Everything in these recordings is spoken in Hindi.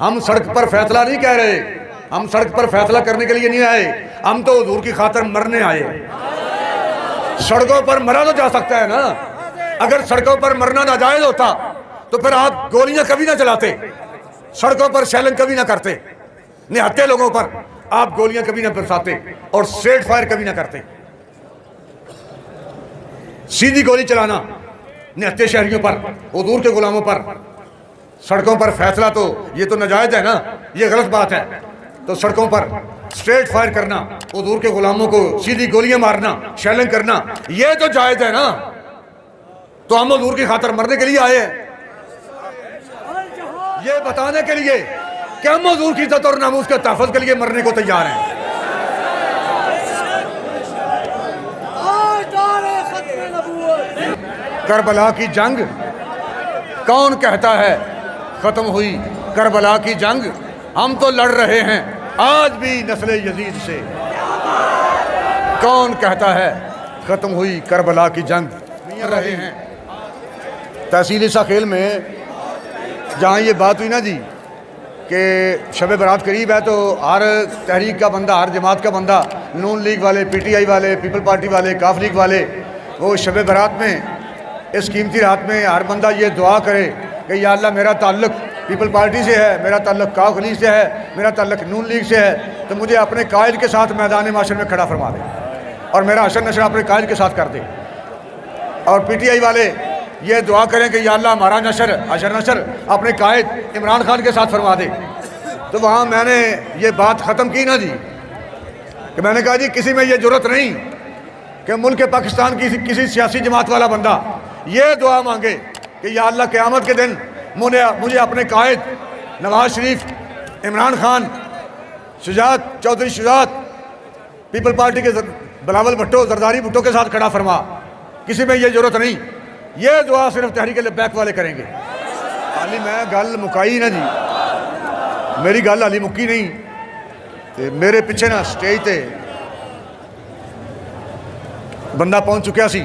हम सड़क पर फैसला नहीं कह रहे, हम सड़क पर फैसला करने के लिए नहीं आए, हम तो हुजूर की खातिर मरने आए। सड़कों पर मरा तो जा सकता है ना। अगर सड़कों पर मरना नाजायज होता तो फिर आप गोलियां कभी ना चलाते, सड़कों पर शैलिंग कभी ना करते, निहत्थे लोगों पर आप गोलियां कभी ना बरसाते और स्ट्रेट फायर कभी ना करते। सीधी गोली चलाना निहत्थे शहरियों पर, हुजूर के गुलामों पर, सड़कों पर फैसला तो ये तो नाजायज है ना, ये गलत बात है। तो सड़कों पर स्ट्रेट फायर करना, हुजूर के गुलामों को सीधी गोलियां मारना, शैलिंग करना, ये तो जायज है ना। तो हम हुजूर की खातिर मरने के लिए आए हैं, ये बताने के लिए कि हम हुजूर की इज्जत और नामूस के तहफ़्फ़ुज़ के लिए मरने को तैयार हैं। करबला की जंग कौन कहता है खत्म हुई? करबला की जंग हम तो लड़ रहे हैं आज भी नस्ल यजीद से। कौन कहता है खत्म हुई करबला की जंग? रहे हैं तहसील साखेल में जहाँ ये बात हुई ना जी कि शब बारात करीब है, तो हर तहरीक का बंदा, हर जमात का बंदा, नून लीग वाले, PTI वाले, पीपल पार्टी वाले, काफ लीग वाले, वो शब बारात में इस कीमती रात में हर बंदा ये दुआ करे कि या अल्लाह मेरा ताल्लुक़ पीपल पार्टी से है, मेरा ताल्लुक़ काफ लीग से है, मेरा ताल्लुक़ नून लीग से है, तो मुझे अपने कायद के साथ मैदान माशर में खड़ा फरमा दे और मेरा हशर नशर अपने कायद के साथ कर दे। और PTI वाले ये दुआ करें कि या अल्लाह हमारा नशर, हशर नशर अपने कायद इमरान खान के साथ फरमा दे। तो वहाँ मैंने ये बात ख़त्म की ना जी कि मैंने कहा जी किसी में ये ज़रूरत नहीं कि मुल्क पाकिस्तान की किसी सियासी जमात वाला बंदा ये दुआ मांगे कि या अल्लाह क़यामत के दिन मुझे अपने कायद नवाज शरीफ, इमरान खान, शुजात, चौधरी शुजात, पीपल पार्टी के बिलावल भुट्टो, जरदारी भुट्टो के साथ खड़ा फरमा। किसी में ये ज़रूरत नहीं, ये दुआ सिर्फ तहरीक लब्बैक वाले करेंगे। हाली मैं गल मुकाई ना जी, मेरी गल हाली मुक्की नहीं। तो मेरे पिछे ना स्टेज ते बंदा पहुँच चुका सी,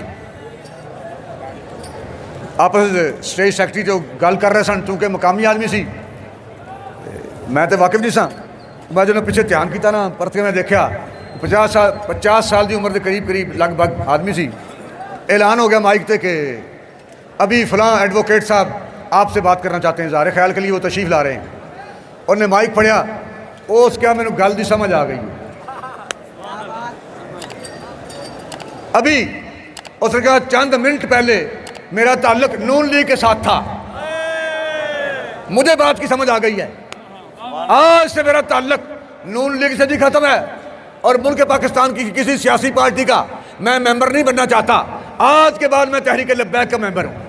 आपस स्टेज सैकटरी जो गल कर रहे सन, चूँकि मकामी आदमी सी, मैं तो वाकिफ नहीं सा। मैं जो पिछे ध्यान किया ना, परत के मैं देखा 50 साल की उम्र के करीब करीब लगभग आदमी सी। ऐलान हो गया माइक पे कि अभी फ़लाँ एडवोकेट साहब आपसे बात करना चाहते हैं, ज़ाहिर ख्याल के लिए वो तशरीफ़ ला रहे हैं। उन्हें माइक पढ़िया, उस क्या मैंने गल की समझ आ गई। अभी उसने कहा चंद मिनट पहले मेरा ताल्लुक नून लीग के साथ था, मुझे बात की समझ आ गई है। आज से मेरा ताल्लुक नून लीग से भी ख़त्म है और मुल्क पाकिस्तान की किसी सियासी पार्टी का मैं मेंबर नहीं बनना चाहता। आज के बाद मैं तहरीक लब्बैक का मेंबर हूँ।